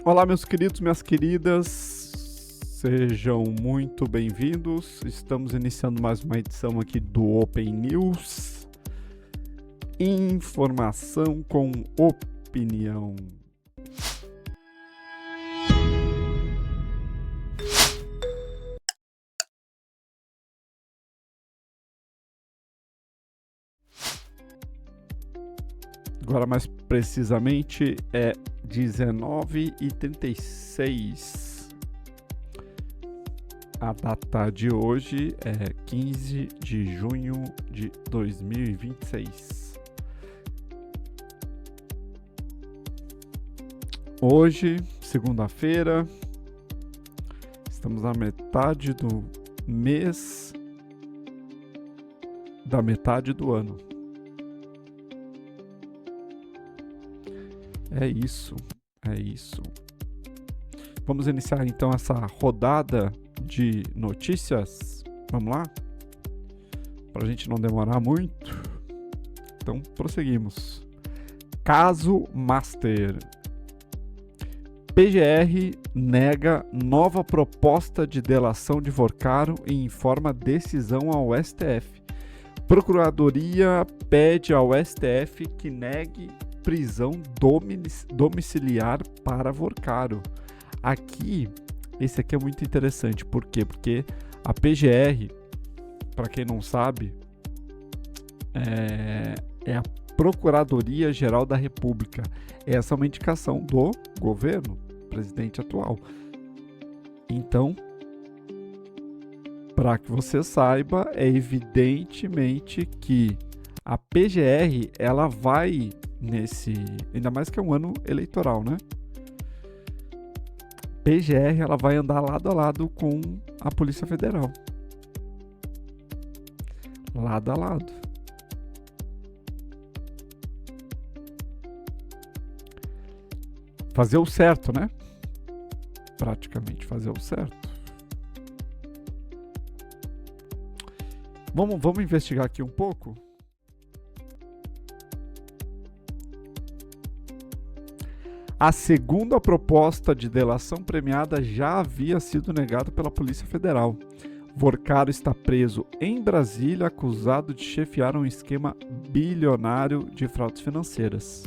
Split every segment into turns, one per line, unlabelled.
Olá, meus queridos, minhas queridas, sejam muito bem-vindos. Estamos iniciando mais uma edição aqui do Open News. Informação com opinião. Agora, mais precisamente, é 19h36. A data de hoje é 15 de junho de 2026. Hoje, segunda-feira, estamos na metade do mês da metade do ano. É isso. Vamos iniciar então essa rodada de notícias. Vamos lá? Para a gente não demorar muito. Então, prosseguimos. Caso Master. PGR nega nova proposta de delação de Vorcaro e informa decisão ao STF. Procuradoria pede ao STF que negue prisão domiciliar para Vorcaro. Esse aqui é muito interessante. Por quê? Porque a PGR, para quem não sabe, é a Procuradoria Geral da República. Essa é uma indicação do governo, presidente atual. Então, para que você saiba, é evidentemente que a PGR, ela vai ainda mais que é um ano eleitoral, né? PGR, ela vai andar lado a lado com a Polícia Federal. Lado a lado. Fazer o certo, né? Praticamente fazer o certo. Vamos investigar aqui um pouco? A segunda proposta de delação premiada já havia sido negada pela Polícia Federal. Vorcaro está preso em Brasília, acusado de chefiar um esquema bilionário de fraudes financeiras.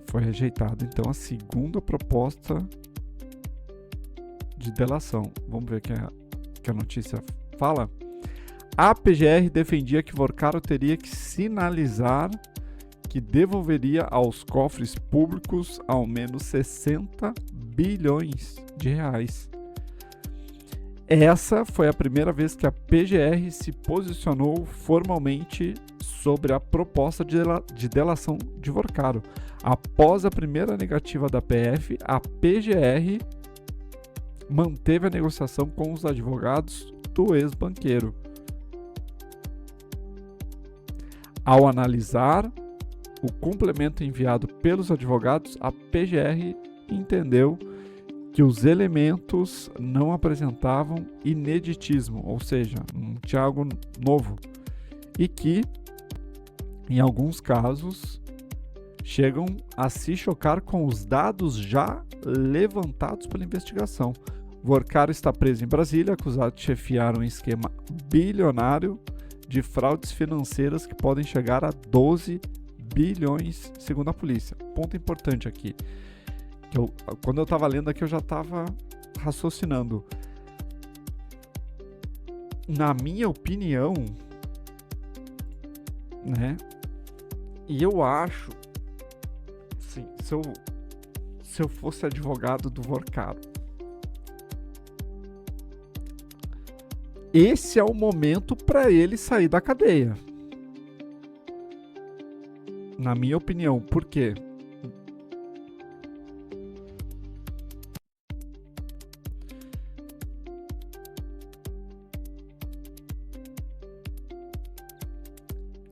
Foi rejeitada, então, a segunda proposta de delação. Vamos ver o que a notícia fala. A PGR defendia que Vorcaro teria que sinalizar que devolveria aos cofres públicos ao menos 60 bilhões de reais. Essa foi a primeira vez que a PGR se posicionou formalmente sobre a proposta de delação de Vorcaro. Após a primeira negativa da PF, a PGR manteve a negociação com os advogados do ex-banqueiro. Ao analisar o complemento enviado pelos advogados, a PGR entendeu que os elementos não apresentavam ineditismo, ou seja, não tinha algo novo, e que, em alguns casos, chegam a se chocar com os dados já levantados pela investigação. Vorcaro está preso em Brasília, acusado de chefiar um esquema bilionário de fraudes financeiras que podem chegar a 12 bilhões, segundo a polícia. Ponto importante aqui. Quando eu estava lendo aqui, eu já estava raciocinando. Na minha opinião, né? E eu acho, assim, se eu fosse advogado do Vorcaro, esse é o momento para ele sair da cadeia. Na minha opinião. Por quê?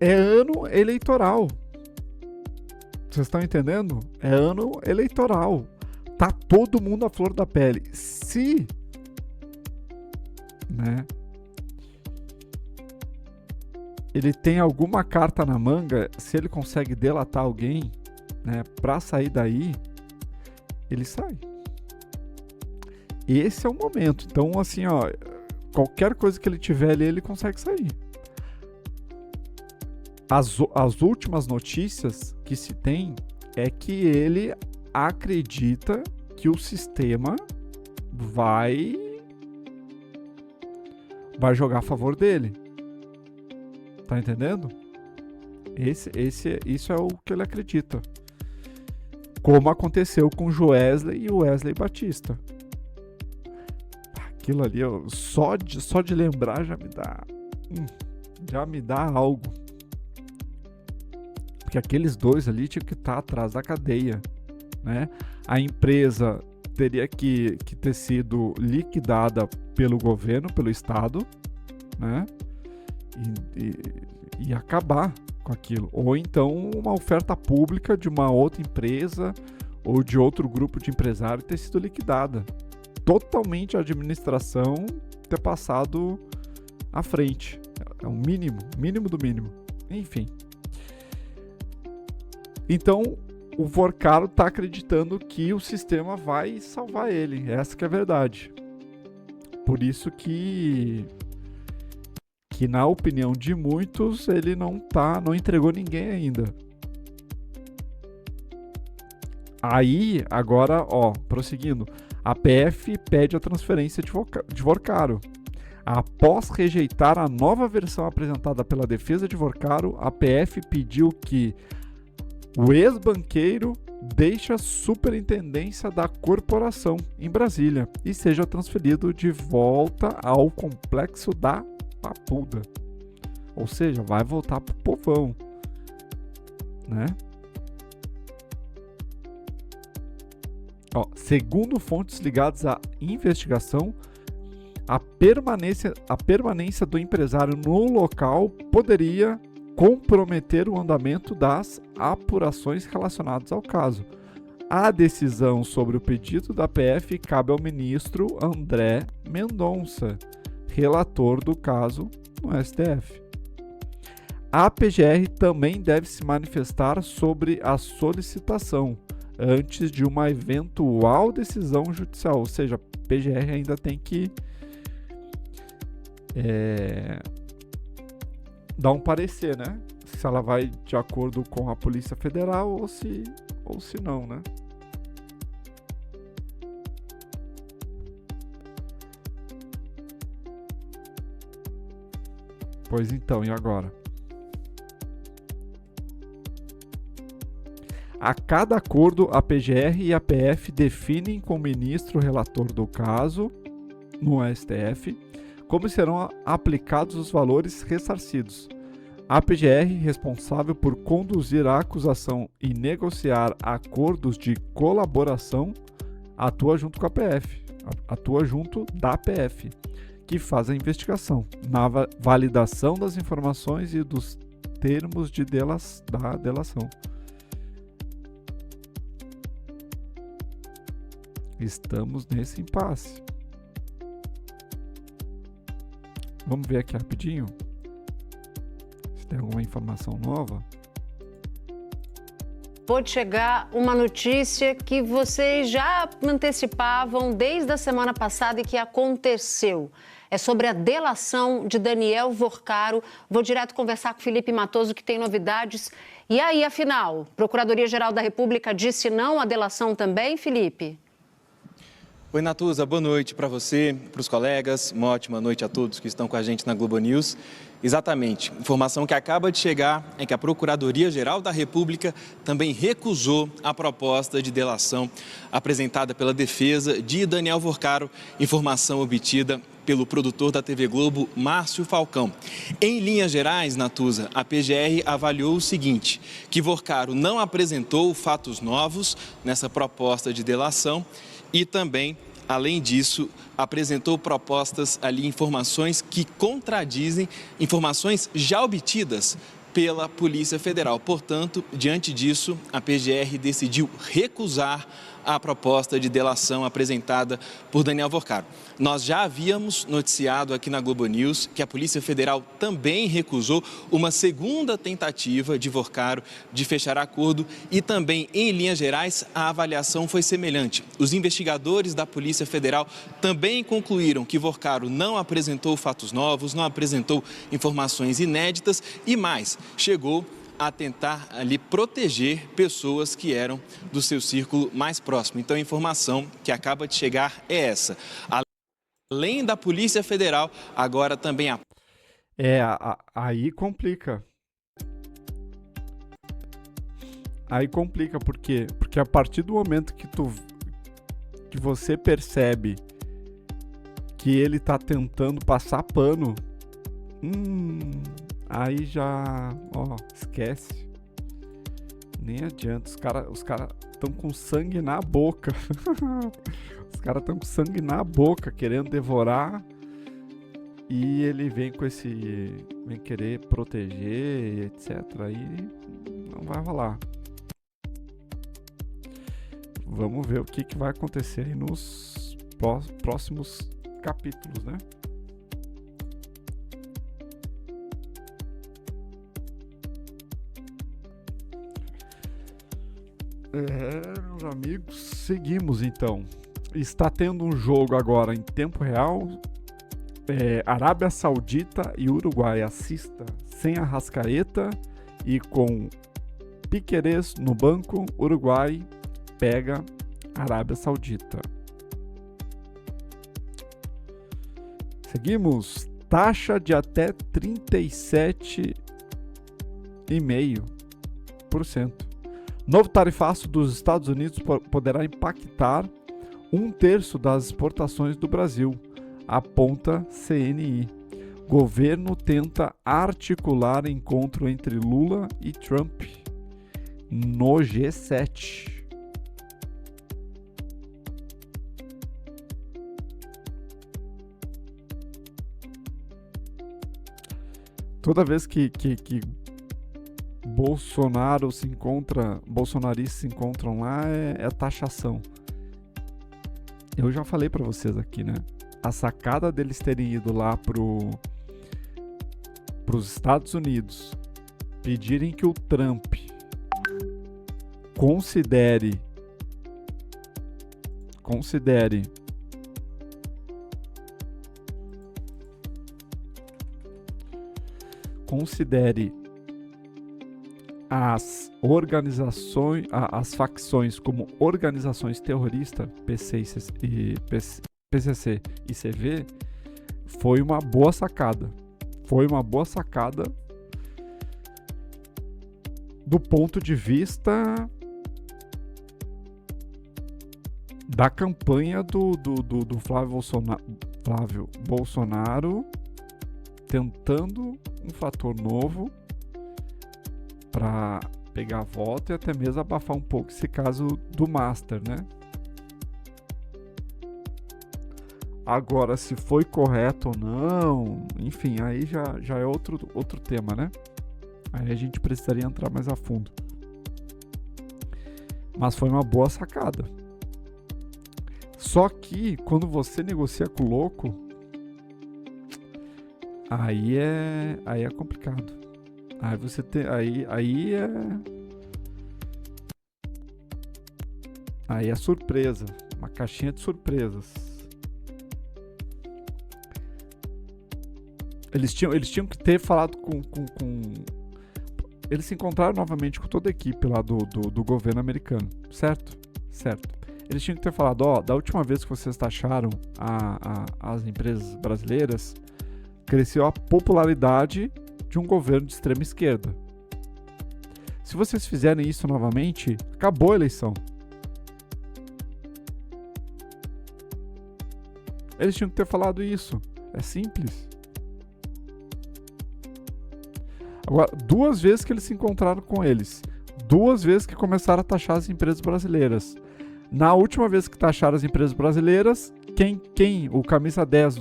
É ano eleitoral. Vocês estão entendendo? É ano eleitoral. Tá todo mundo à flor da pele. Se, né, ele tem alguma carta na manga, se ele consegue delatar alguém, né, para sair daí, ele sai. Esse é o momento. Então, assim, ó, qualquer coisa que ele tiver ali, ele consegue sair. As últimas notícias que se tem é que ele acredita que o sistema vai jogar a favor dele. Tá entendendo? Isso é o que ele acredita. Como aconteceu com o Joesley e o Wesley Batista. Aquilo ali, só de lembrar já me dá algo. Porque aqueles dois ali tinham que estar atrás da cadeia, né? A empresa teria que ter sido liquidada pelo governo, pelo Estado, né? E acabar com aquilo. Ou então uma oferta pública de uma outra empresa ou de outro grupo de empresário ter sido liquidada. Totalmente a administração ter passado à frente. É o mínimo do mínimo. Enfim. Então, o Vorcaro está acreditando que o sistema vai salvar ele. Essa que é a verdade. Por isso que na opinião de muitos, ele não entregou ninguém ainda. Aí, agora, prosseguindo. A PF pede a transferência de Vorcaro. Após rejeitar a nova versão apresentada pela defesa de Vorcaro, a PF pediu que o ex-banqueiro deixe a superintendência da corporação em Brasília e seja transferido de volta ao complexo da Papuda. Ou seja, vai voltar pro povão, né? Segundo fontes ligadas à investigação, a permanência do empresário no local poderia comprometer o andamento das apurações relacionadas ao caso. A decisão sobre o pedido da PF cabe ao ministro André Mendonça, relator do caso no STF. A PGR também deve se manifestar sobre a solicitação antes de uma eventual decisão judicial, ou seja, a PGR ainda tem que dar um parecer, né? Se ela vai de acordo com a Polícia Federal ou se não, né? Pois então, e agora? A cada acordo, a PGR e a PF definem com o ministro relator do caso, no STF, como serão aplicados os valores ressarcidos. A PGR, responsável por conduzir a acusação e negociar acordos de colaboração, atua junto com a PF, atua junto da PF, que faz a investigação, na validação das informações e dos termos da delação. Estamos nesse impasse. Vamos ver aqui rapidinho se tem alguma informação nova.
Pode chegar uma notícia que vocês já antecipavam desde a semana passada e que aconteceu. É sobre a delação de Daniel Vorcaro. Vou direto conversar com Felipe Matoso, que tem novidades. E aí, afinal, Procuradoria-Geral da República disse não à delação também, Felipe?
Oi, Natuza, boa noite para você, para os colegas, uma ótima noite a todos que estão com a gente na Globo News. Exatamente, informação que acaba de chegar é que a Procuradoria-Geral da República também recusou a proposta de delação apresentada pela defesa de Daniel Vorcaro, informação obtida pelo produtor da TV Globo, Márcio Falcão. Em linhas gerais, Natuza, a PGR avaliou o seguinte, que Vorcaro não apresentou fatos novos nessa proposta de delação e também, além disso, apresentou informações que contradizem informações já obtidas pela Polícia Federal. Portanto, diante disso, a PGR decidiu recusar a proposta de delação apresentada por Daniel Vorcaro. Nós já havíamos noticiado aqui na Globo News que a Polícia Federal também recusou uma segunda tentativa de Vorcaro de fechar acordo e também, em linhas gerais, a avaliação foi semelhante. Os investigadores da Polícia Federal também concluíram que Vorcaro não apresentou fatos novos, não apresentou informações inéditas e mais, chegou a tentar ali proteger pessoas que eram do seu círculo mais próximo. Então a informação que acaba de chegar é essa. Além da Polícia Federal, agora também a...
Aí complica. Aí complica, por quê? Porque a partir do momento que você percebe que ele tá tentando passar pano, aí já, esquece. Nem adianta, os cara estão com sangue na boca. Os caras estão com sangue na boca, querendo devorar. E ele vem vem querer proteger, etc. Aí não vai rolar. Vamos ver o que vai acontecer aí nos próximos capítulos, né? Meus amigos, seguimos então. Está tendo um jogo agora em tempo real. Arábia Saudita e Uruguai. Assista sem Arrascaeta e com Piquerez no banco. Uruguai pega Arábia Saudita. Seguimos. Taxa de até 37,5%. Novo tarifaço dos Estados Unidos poderá impactar 1/3 das exportações do Brasil, aponta CNI. Governo tenta articular encontro entre Lula e Trump no G7. Toda vez que bolsonaristas se encontram lá, é taxação. Eu já falei pra vocês aqui, né? A sacada deles terem ido lá pros Estados Unidos, pedirem que o Trump considere as organizações, as facções como organizações terroristas, PCC e CV, foi uma boa sacada. Foi uma boa sacada do ponto de vista da campanha do Flávio Bolsonaro, tentando um fator novo para pegar voto e até mesmo abafar um pouco esse caso do Master, né? Agora, se foi correto ou não, enfim, aí já é outro tema, né? Aí a gente precisaria entrar mais a fundo. Mas foi uma boa sacada. Só que, quando você negocia com o louco, aí é complicado. Aí você tem. Aí é surpresa. Uma caixinha de surpresas. Eles tinham que ter falado com... Eles se encontraram novamente com toda a equipe lá do governo americano. Certo? Certo. Eles tinham que ter falado, da última vez que vocês taxaram as empresas brasileiras, cresceu a popularidade de um governo de extrema esquerda. Se vocês fizerem isso novamente, acabou a eleição. Eles tinham que ter falado isso. É simples. Agora, 2 vezes que eles se encontraram com eles. 2 vezes que começaram a taxar as empresas brasileiras. Na última vez que taxaram as empresas brasileiras, quem? O camisa 10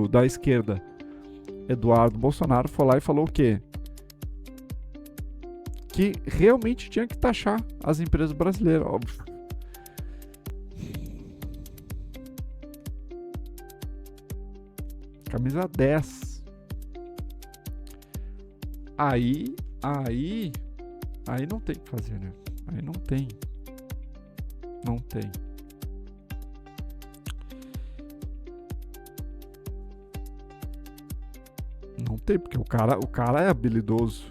da esquerda, Eduardo Bolsonaro, foi lá e falou o quê? que realmente tinha que taxar as empresas brasileiras, óbvio. Camisa 10. Aí não tem o que fazer, né? Aí não tem. Não tem. Não tem, porque o cara é habilidoso.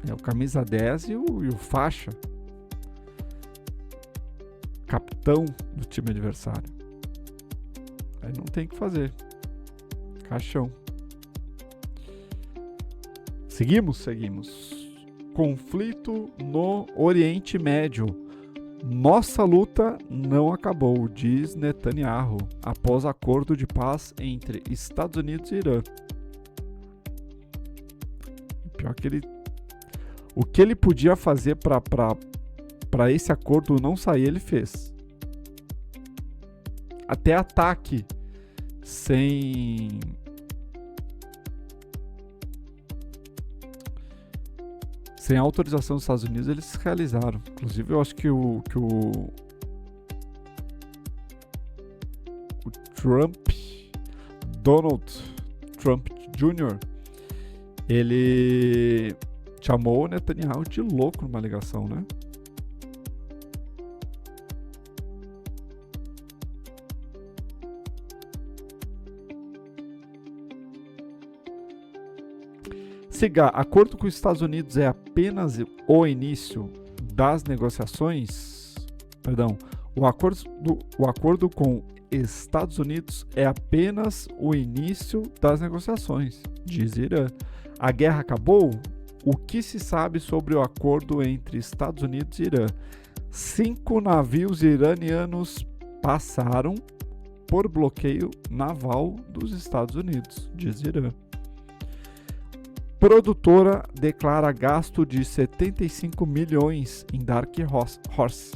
É o camisa 10 e o faixa. Capitão do time adversário. Aí não tem o que fazer. Caixão. Seguimos. Conflito no Oriente Médio. Nossa luta não acabou, diz Netanyahu, após acordo de paz entre Estados Unidos e Irã. Pior que o que ele podia fazer para esse acordo não sair, ele fez. Até ataque sem autorização dos Estados Unidos eles realizaram. Inclusive eu acho que o Donald Trump Jr. ele chamou o Netanyahu de louco numa ligação, né? Acordo com os Estados Unidos é apenas o início das negociações. Perdão, o acordo com Estados Unidos é apenas o início das negociações, diz Irã. A guerra acabou? O que se sabe sobre o acordo entre Estados Unidos e Irã? 5 navios iranianos passaram por bloqueio naval dos Estados Unidos, diz Irã. Produtora declara gasto de 75 milhões em Dark Horse.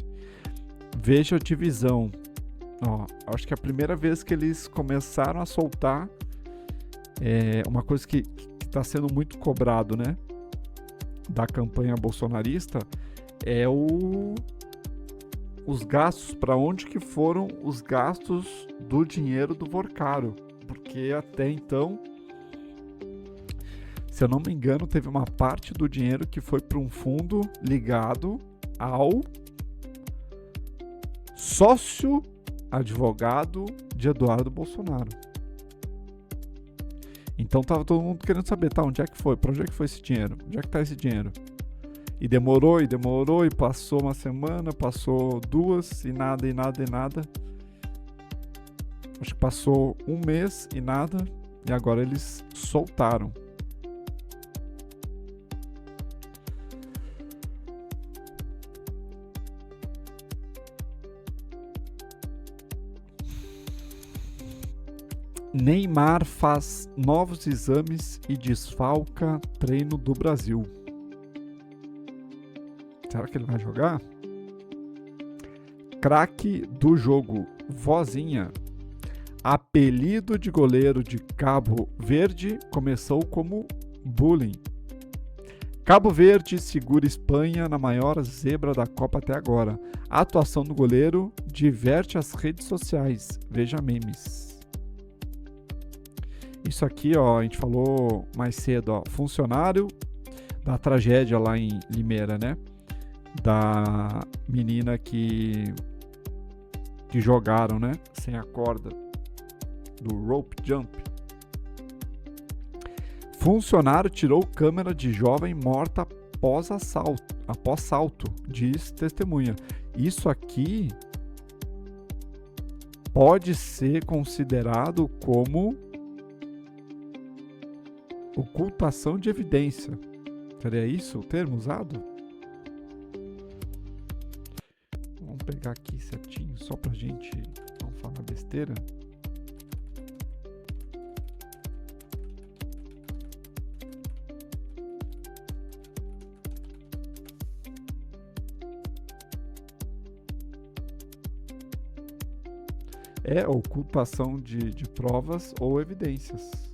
Veja a divisão. Acho que é a primeira vez que eles começaram a soltar uma coisa que está sendo muito cobrado, né? Da campanha bolsonarista é os gastos, para onde que foram os gastos do dinheiro do Vorcaro. Porque até então, se eu não me engano, teve uma parte do dinheiro que foi para um fundo ligado ao sócio advogado de Eduardo Bolsonaro. Então tava todo mundo querendo saber, onde é que foi? Para onde é que foi esse dinheiro? Onde é que tá esse dinheiro? E demorou, e passou uma semana, passou 2 e nada. Acho que passou 1 mês e nada, e agora eles soltaram. Neymar faz novos exames e desfalca treino do Brasil. Será que ele vai jogar? Craque do jogo, Vozinha. Apelido de goleiro de Cabo Verde começou como bullying. Cabo Verde segura Espanha na maior zebra da Copa até agora. A atuação do goleiro diverte as redes sociais. Veja memes. Isso aqui, a gente falou mais cedo, funcionário da tragédia lá em Limeira, né? Da menina que jogaram, né? Sem a corda, do rope jump. Funcionário tirou câmera de jovem morta após salto, diz testemunha. Isso aqui pode ser considerado como ocultação de evidência. Seria isso o termo usado? Vamos pegar aqui certinho, só pra gente não falar besteira. É ocultação de provas ou evidências.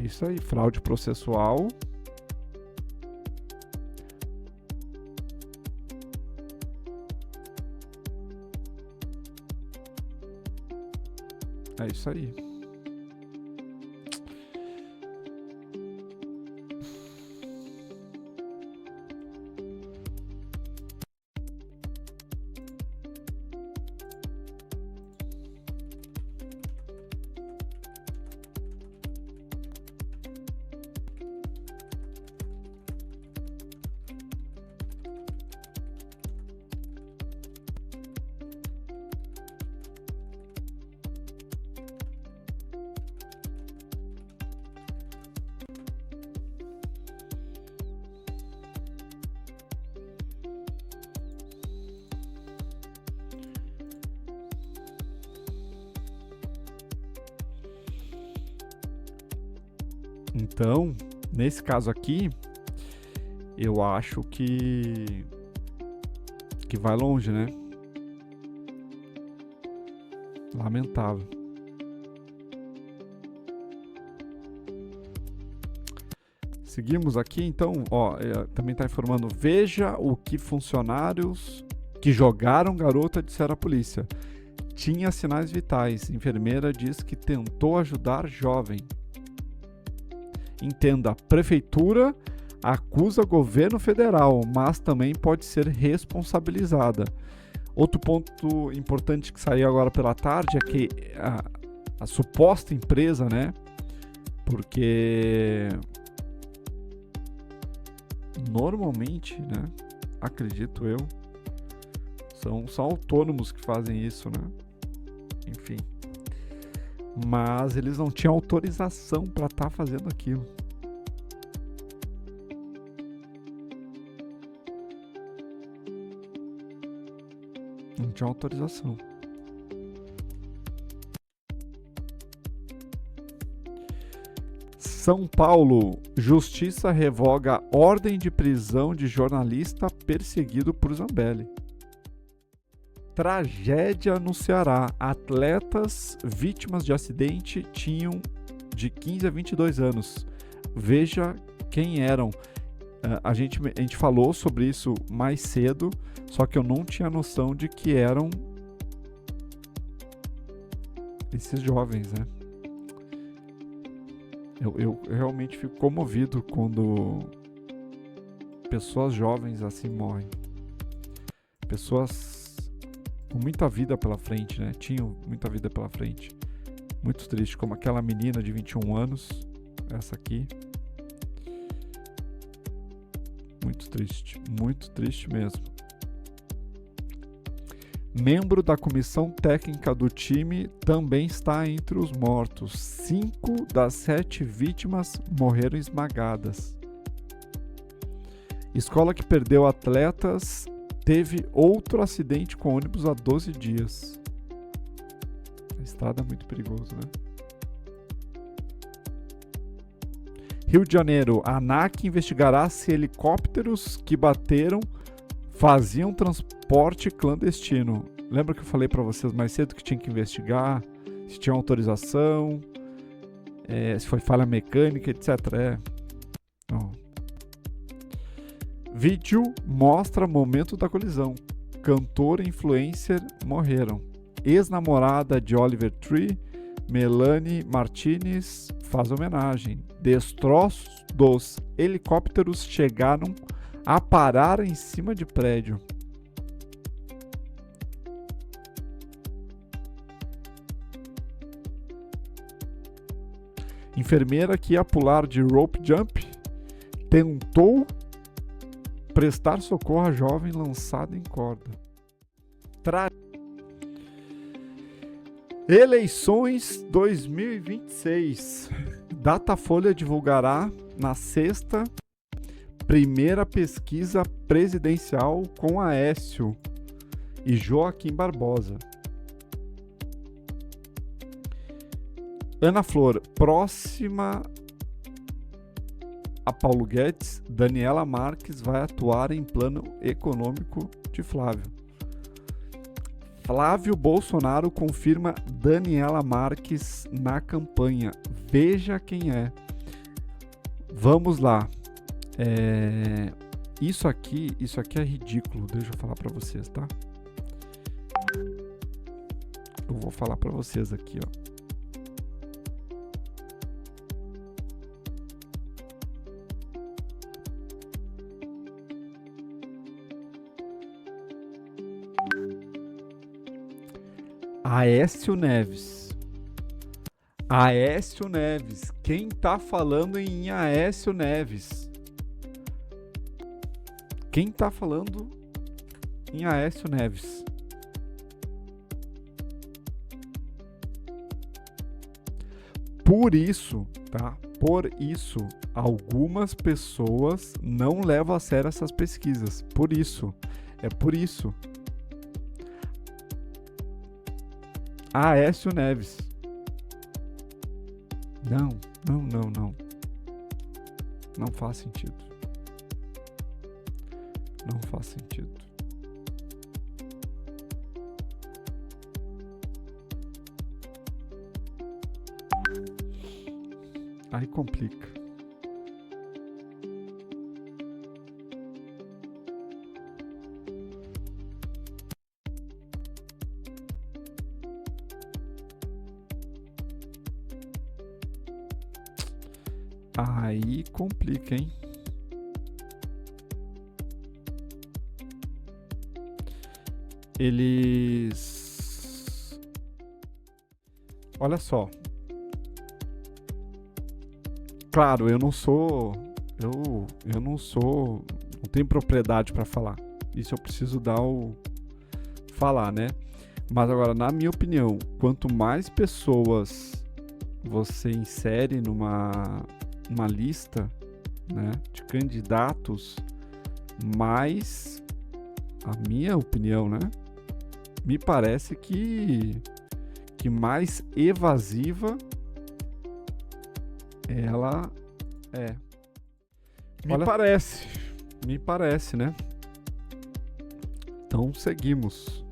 É isso aí, fraude processual. É isso aí. Então, nesse caso aqui, eu acho que vai longe, né? Lamentável. Seguimos aqui, então, também está informando, veja o que funcionários que jogaram garota disseram à polícia. Tinha sinais vitais. Enfermeira diz que tentou ajudar jovem. Entenda, prefeitura acusa governo federal, mas também pode ser responsabilizada. Outro ponto importante que saiu agora pela tarde é que a suposta empresa, né? Porque normalmente, né? Acredito eu, são autônomos que fazem isso, né? Enfim. Mas eles não tinham autorização para estar fazendo aquilo. Não tinha autorização. São Paulo, justiça revoga ordem de prisão de jornalista perseguido por Zambelli. Tragédia no Ceará. Atletas vítimas de acidente tinham de 15 a 22 anos. Veja quem eram. A gente falou sobre isso mais cedo, só que eu não tinha noção de que eram esses jovens, né? Eu realmente fico comovido quando pessoas jovens assim morrem. Pessoas com muita vida pela frente, né? Tinham muita vida pela frente. Muito triste, como aquela menina de 21 anos, essa aqui. Muito triste mesmo. Membro da comissão técnica do time também está entre os mortos. 5 das 7 vítimas morreram esmagadas. Escola que perdeu atletas teve outro acidente com ônibus há 12 dias. A estrada é muito perigosa, né? Rio de Janeiro, a ANAC investigará se helicópteros que bateram faziam transporte clandestino. Lembra que eu falei para vocês mais cedo que tinha que investigar se tinha autorização, se foi falha mecânica, etc. Vídeo mostra momento da colisão. Cantor e influencer morreram. Ex-namorada de Oliver Tree, Melanie Martinez, faz homenagem. Destroços dos helicópteros chegaram a parar em cima de prédio. Enfermeira que ia pular de rope jump tentou prestar socorro a jovem lançada em corda. Eleições 2026. Datafolha divulgará na sexta primeira pesquisa presidencial com Aécio e Joaquim Barbosa. Ana Flor, próxima a Paulo Guedes, Daniela Marques vai atuar em plano econômico de Flávio. Flávio Bolsonaro confirma Daniela Marques na campanha. Veja quem é. Vamos lá. Isso aqui é ridículo. Deixa eu falar para vocês, tá? Eu vou falar para vocês aqui, ó. Aécio Neves. Aécio Neves. Quem tá falando em Aécio Neves? Quem tá falando em Aécio Neves? Por isso, tá? Por isso, algumas pessoas não levam a sério essas pesquisas. Por isso. É por isso. Aécio Neves. Não. Não faz sentido. Não faz sentido. Aí complica. Aí complica, hein? Eles... Olha só. Claro, eu não tenho propriedade para falar. Isso eu preciso falar, né? Mas agora, na minha opinião, quanto mais pessoas você insere numa lista, né, de candidatos, mais, a minha opinião, né, me parece que mais evasiva ela é. Me parece, né? Então seguimos.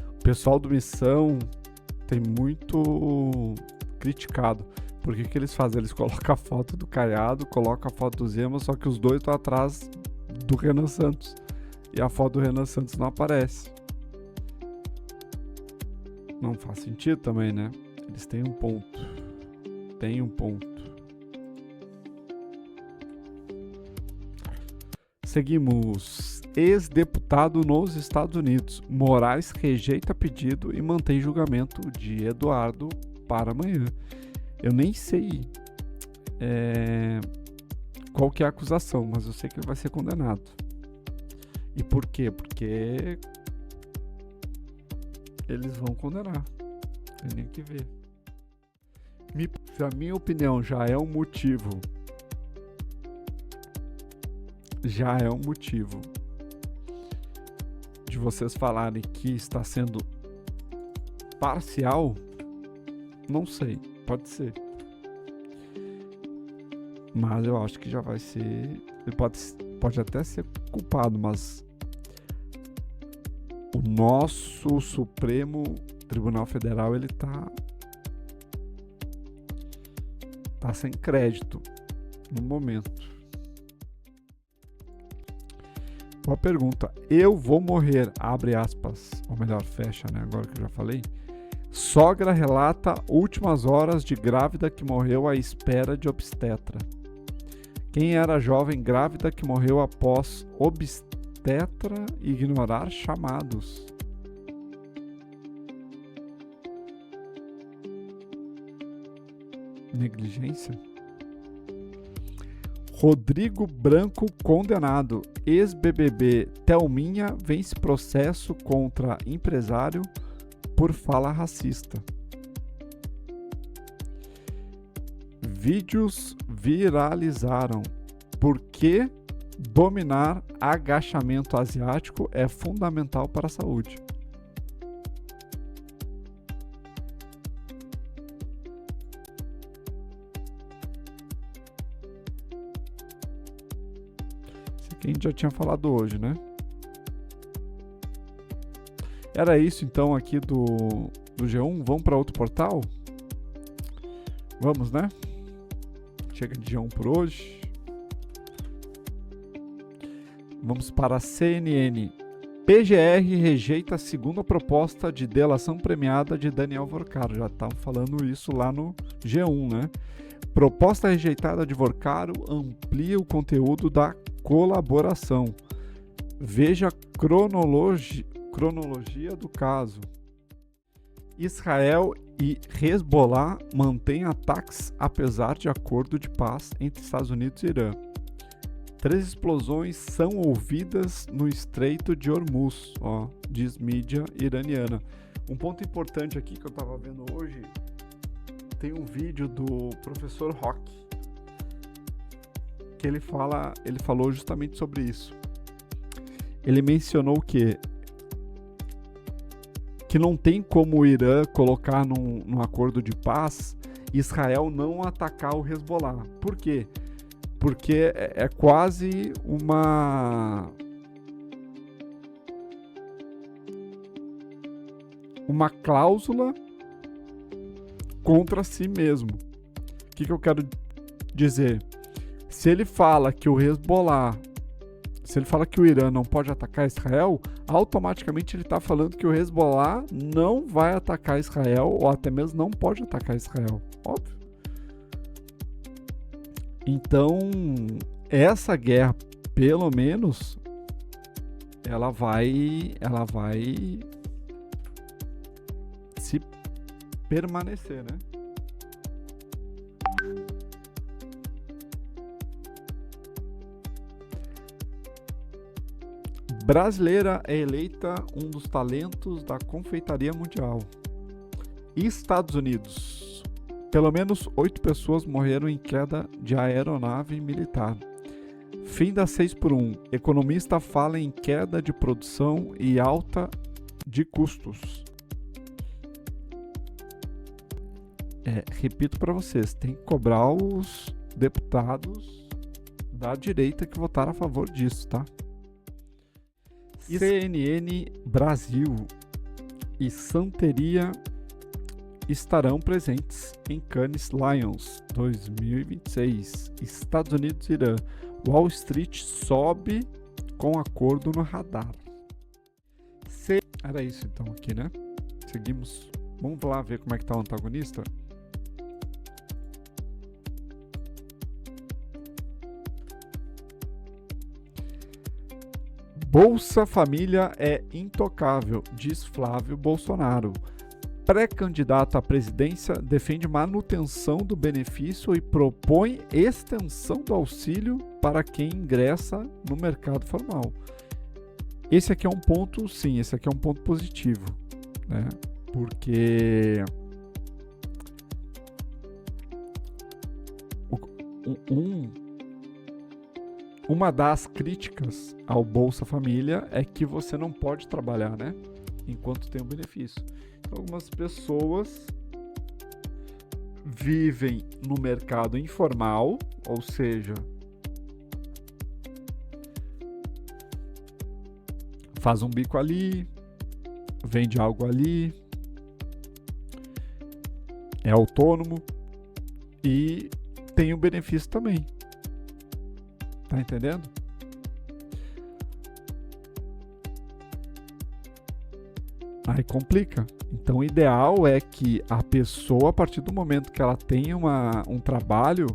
O pessoal do Missão tem muito criticado. Por que eles fazem? Eles colocam a foto do Caiado, colocam a foto do Zema, só que os dois estão atrás do Renan Santos. E a foto do Renan Santos não aparece. Não faz sentido também, né? Eles têm um ponto. Seguimos. Ex-deputado nos Estados Unidos. Moraes rejeita pedido e mantém julgamento de Eduardo para amanhã. Eu nem sei qual que é a acusação, mas eu sei que ele vai ser condenado. E por quê? Porque eles vão condenar. Tem nem que ver. Se a minha opinião já é um motivo de vocês falarem que está sendo parcial, não sei, pode ser. Mas eu acho que já vai ser, ele pode até ser culpado, mas o nosso Supremo Tribunal Federal, ele tá sem crédito no momento. Uma pergunta. Eu vou morrer, abre aspas, ou melhor, fecha, né? Agora que eu já falei. Sogra relata últimas horas de grávida que morreu à espera de obstetra. Quem era jovem grávida que morreu após obstetra ignorar chamados? Negligência? Rodrigo Branco condenado. Ex-BBB Thelminha vence processo contra empresário por fala racista. Vídeos viralizaram. Por que dominar agachamento asiático é fundamental para a saúde? A gente já tinha falado hoje, né? Era isso então aqui do G1. Vamos para outro portal? Vamos, né? Chega de G1 por hoje. Vamos para a CNN. PGR rejeita a segunda proposta de delação premiada de Daniel Vorcaro. Já estavam falando isso lá no G1, né? Proposta rejeitada de Vorcaro amplia o conteúdo da colaboração. Veja a cronologia do caso. Israel e Hezbollah mantêm ataques apesar de acordo de paz entre Estados Unidos e Irã. 3 explosões são ouvidas no Estreito de Hormuz, diz mídia iraniana. Um ponto importante aqui que eu estava vendo hoje, tem um vídeo do professor Rock, que ele falou justamente sobre isso. Ele mencionou que não tem como o Irã colocar num acordo de paz Israel não atacar o Hezbollah. Por quê? Porque é quase uma cláusula contra si mesmo. O que eu quero dizer? Se ele fala que o Hezbollah, se ele fala que o Irã não pode atacar Israel, automaticamente ele está falando que o Hezbollah não vai atacar Israel, ou até mesmo não pode atacar Israel. Óbvio. Então, essa guerra, pelo menos, ela vai se permanecer, né? Brasileira é eleita um dos talentos da confeitaria mundial. Estados Unidos. Pelo menos 8 pessoas morreram em queda de aeronave militar. Fim da 6x1. Economista fala em queda de produção e alta de custos. Repito para vocês, tem que cobrar os deputados da direita que votaram a favor disso, tá? CNN Brasil e Santeria estarão presentes em Cannes Lions 2026. Estados Unidos e Irã. Wall Street sobe com acordo no radar. Era isso então aqui, né? Seguimos. Vamos lá ver como é que tá o antagonista. Bolsa Família é intocável, diz Flávio Bolsonaro. Pré-candidato à presidência defende manutenção do benefício e propõe extensão do auxílio para quem ingressa no mercado formal. Esse aqui é um ponto, sim, esse aqui é um ponto positivo, né? Porque uma das críticas ao Bolsa Família é que você não pode trabalhar, né? Enquanto tem o benefício. Então, algumas pessoas vivem no mercado informal, ou seja, faz um bico ali, vende algo ali, é autônomo e tem o benefício também. Tá entendendo? Aí complica. Então o ideal é que a pessoa, a partir do momento que ela tem um trabalho,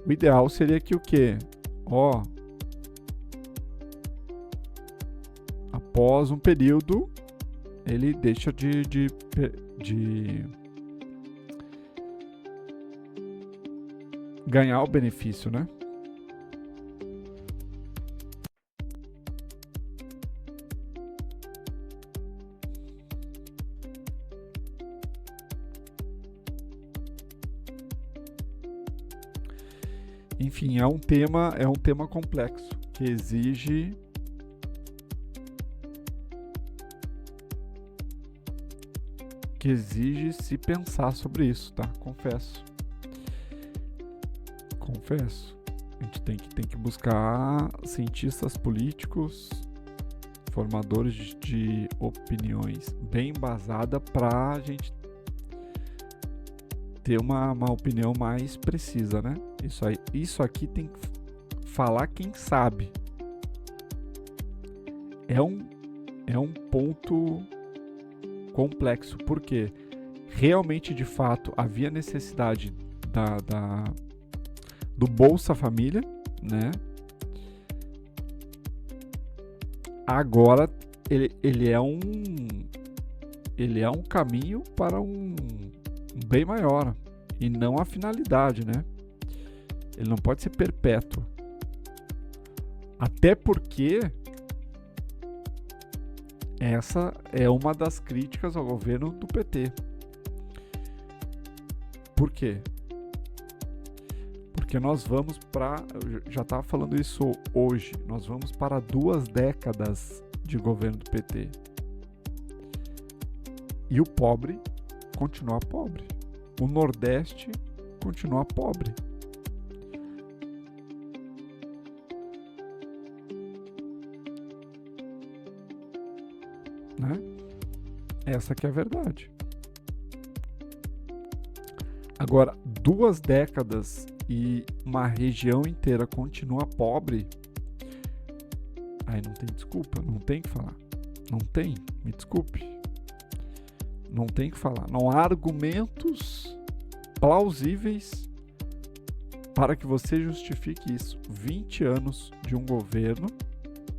o ideal seria que o quê? Após um período, ele deixa de ganhar o benefício, né? Enfim, é um tema complexo que exige se pensar sobre isso, tá? Confesso. A gente tem que buscar cientistas políticos, formadores de opiniões bem embasada para a gente ter uma opinião mais precisa, né? Isso aqui tem que falar quem sabe. É um ponto complexo, porque realmente, de fato, havia necessidade do Bolsa Família, né? Agora ele é um caminho para um bem maior, e não a finalidade, né? Ele não pode ser perpétuo. Até porque essa é uma das críticas ao governo do PT. Por quê? Porque nós vamos eu já estava falando isso hoje, nós vamos para 2 décadas de governo do PT. E o pobre continua pobre. O Nordeste continua pobre. Né? Essa que é a verdade. Agora, 2 décadas e uma região inteira continua pobre, aí não tem desculpa, não tem o que falar. Não tem, me desculpe. Não tem o que falar. Não há argumentos plausíveis para que você justifique isso. 20 anos de um governo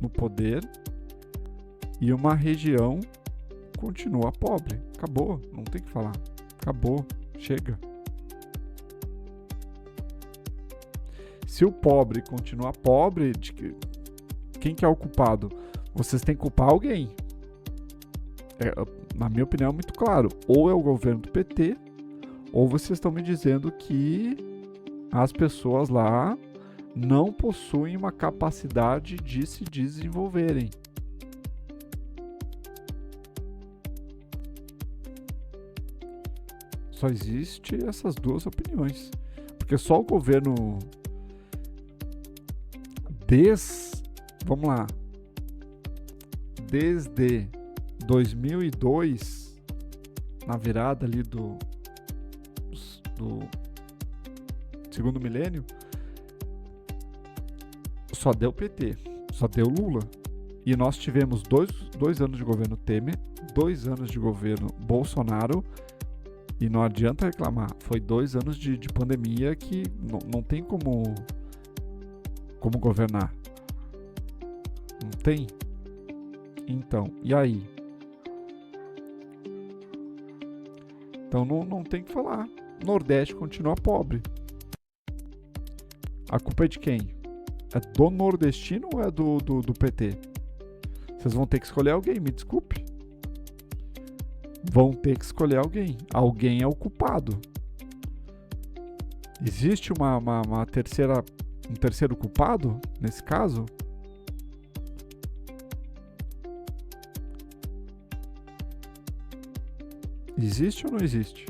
no poder e uma região continua pobre. Acabou, não tem o que falar. Acabou, chega. Se o pobre continuar pobre, quem que é o culpado? Vocês têm que culpar alguém. Na minha opinião, é muito claro. Ou é o governo do PT, ou vocês estão me dizendo que as pessoas lá não possuem uma capacidade de se desenvolverem. Só existe essas 2 opiniões. Porque só o governo vamos lá, desde 2002, na virada ali do segundo milênio, só deu PT, só deu Lula. E nós tivemos dois anos de governo Temer, 2 anos de governo Bolsonaro, e não adianta reclamar, foi 2 anos de pandemia que não tem como governar. Não tem? Então, e aí? Então não tem o que falar. Nordeste continua pobre. A culpa é de quem? É do nordestino ou é do PT? Vocês vão ter que escolher alguém, me desculpe. Vão ter que escolher alguém. Alguém é o culpado. Existe um terceiro culpado nesse caso? Existe ou não existe?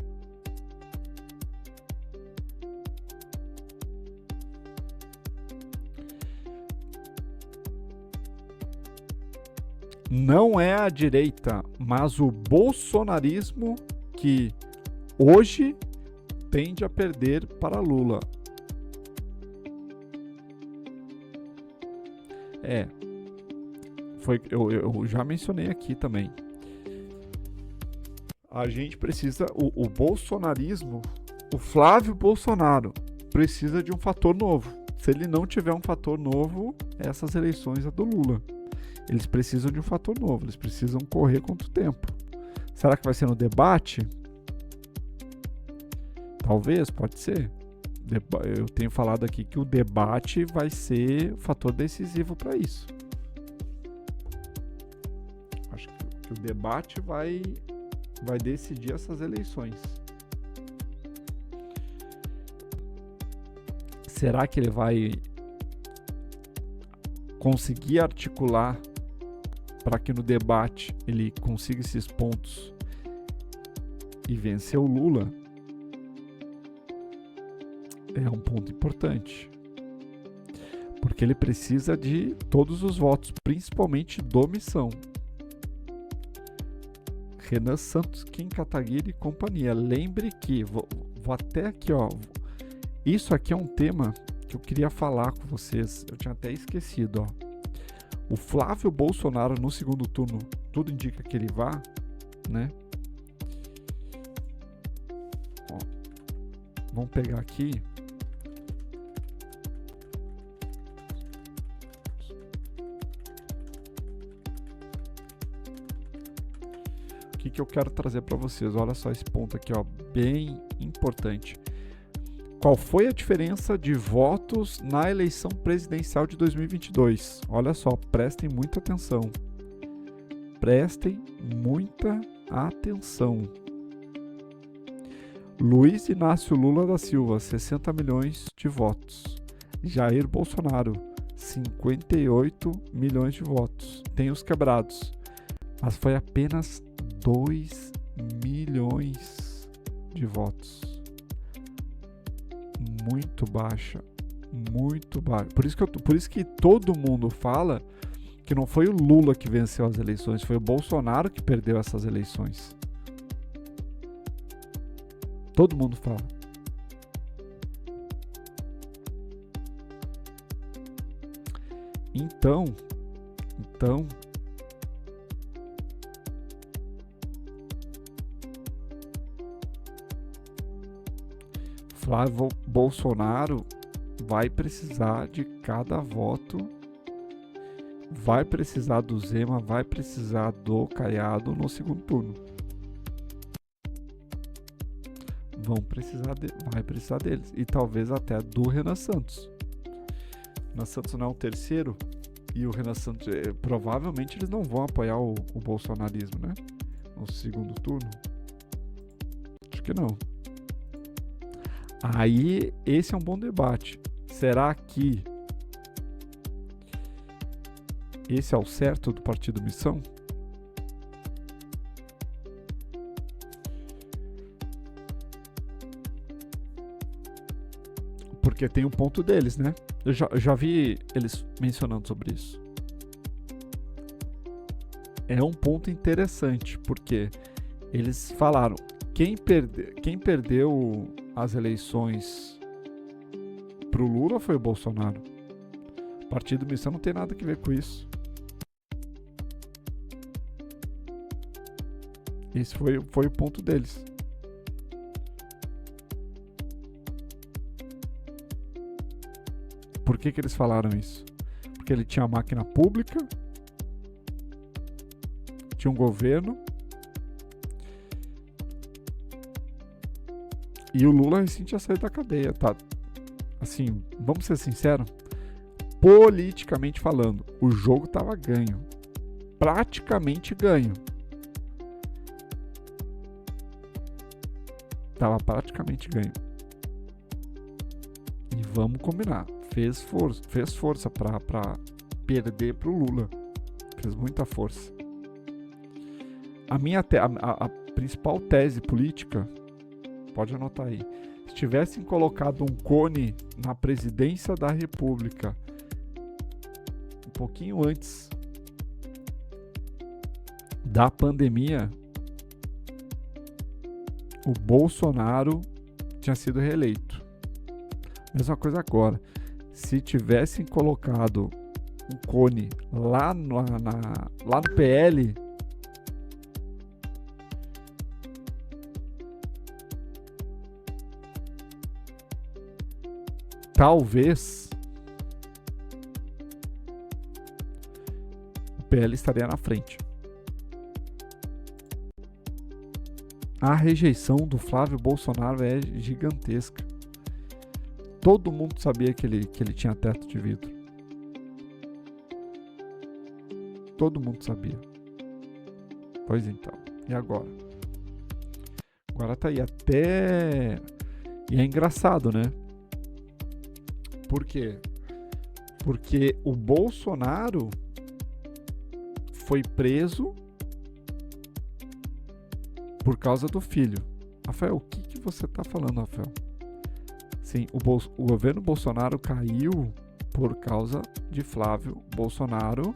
Não é a direita, mas o bolsonarismo que hoje tende a perder para Lula. Eu já mencionei aqui também. A gente precisa, o bolsonarismo, o Flávio Bolsonaro precisa de um fator novo. Se ele não tiver um fator novo, essas eleições é do Lula. Eles precisam de um fator novo, eles precisam correr contra o tempo. Será que vai ser no debate? Talvez, pode ser. Eu tenho falado aqui que o debate vai ser o fator decisivo para isso. Acho que o debate vai decidir essas eleições. Será que ele vai conseguir articular para que no debate ele consiga esses pontos e vencer o Lula? É um ponto importante, porque ele precisa de todos os votos, principalmente do Missão. Renan Santos, Kim Kataguiri e companhia. Lembre que, vou até aqui, ó. Isso aqui é um tema que eu queria falar com vocês. Eu tinha até esquecido, ó. O Flávio Bolsonaro no segundo turno, tudo indica que ele vá, né? Ó, vamos pegar aqui. O que eu quero trazer para vocês? Olha só esse ponto aqui, ó, bem importante. Qual foi a diferença de votos na eleição presidencial de 2022? Olha só, prestem muita atenção. Prestem muita atenção. Luiz Inácio Lula da Silva, 60 milhões de votos. Jair Bolsonaro, 58 milhões de votos. Tem os quebrados, mas foi apenas 2 milhões de votos. Muito baixa, muito baixa. Por isso que todo mundo fala que não foi o Lula que venceu as eleições, foi o Bolsonaro que perdeu essas eleições. Todo mundo fala. Então, Flávio Bolsonaro vai precisar de cada voto, vai precisar do Zema, vai precisar do Caiado no segundo turno. Vai precisar deles. E talvez até do Renan Santos. Renan Santos não é o terceiro, e o Renan Santos, provavelmente eles não vão apoiar o bolsonarismo, né? No segundo turno. Acho que não. Aí, esse é um bom debate. Será que esse é o certo do Partido Missão? Porque tem um ponto deles, né? Eu já vi eles mencionando sobre isso. É um ponto interessante, porque eles falaram, quem perdeu as eleições pro Lula foi o Bolsonaro. O Partido Missão não tem nada a ver com isso. Esse foi o ponto deles. Por que eles falaram isso? Porque ele tinha máquina pública, tinha um governo, e o Lula recém tinha saído da cadeia, tá? Assim, vamos ser sinceros, politicamente falando, o jogo tava ganho. Praticamente ganho. Tava praticamente ganho. E vamos combinar. Fez força para perder pro Lula. Fez muita força. A principal tese política, pode anotar aí, se tivessem colocado um cone na presidência da República um pouquinho antes da pandemia, o Bolsonaro tinha sido reeleito. Mesma coisa agora. Se tivessem colocado um cone lá no PL, talvez o PL estaria na frente. A rejeição do Flávio Bolsonaro é gigantesca. Todo mundo sabia que ele tinha teto de vidro. Todo mundo sabia. Pois então. E agora? Agora tá aí até... E é engraçado, né? Por quê? Porque o Bolsonaro foi preso por causa do filho. Rafael, o que você tá falando, Rafael? Sim, o governo Bolsonaro caiu por causa de Flávio Bolsonaro,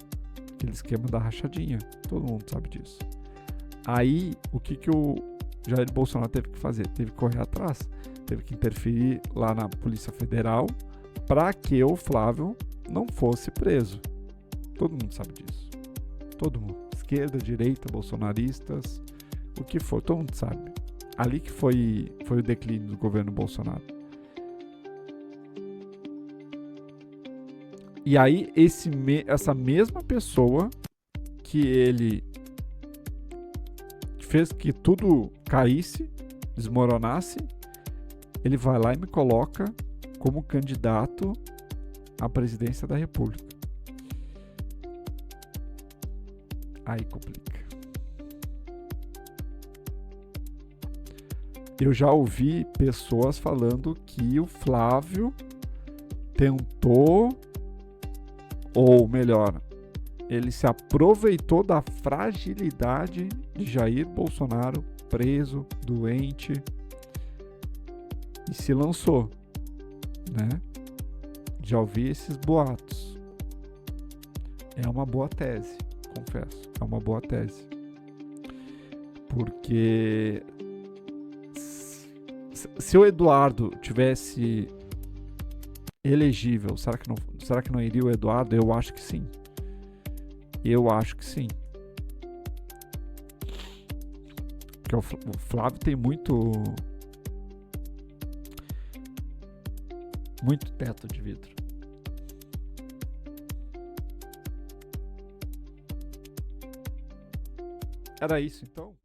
aquele esquema da rachadinha. Todo mundo sabe disso. Aí, o que o Jair Bolsonaro teve que fazer? Teve que correr atrás, teve que interferir lá na Polícia Federal para que o Flávio não fosse preso. Todo mundo sabe disso. Todo mundo. Esquerda, direita, bolsonaristas, o que for, todo mundo sabe. Ali que foi o declínio do governo Bolsonaro. E aí, essa mesma pessoa que ele fez que tudo caísse, desmoronasse, ele vai lá e me coloca como candidato à presidência da República. Aí complica. Eu já ouvi pessoas falando que o Flávio tentou, ou melhor, ele se aproveitou da fragilidade de Jair Bolsonaro, preso, doente, e se lançou, né? Já ouvi esses boatos. É uma boa tese, confesso. É uma boa tese. Porque se o Eduardo tivesse elegível, será que não iria o Eduardo? Eu acho que sim. Eu acho que sim. Porque o Flávio tem muito teto de vidro. Era isso, então?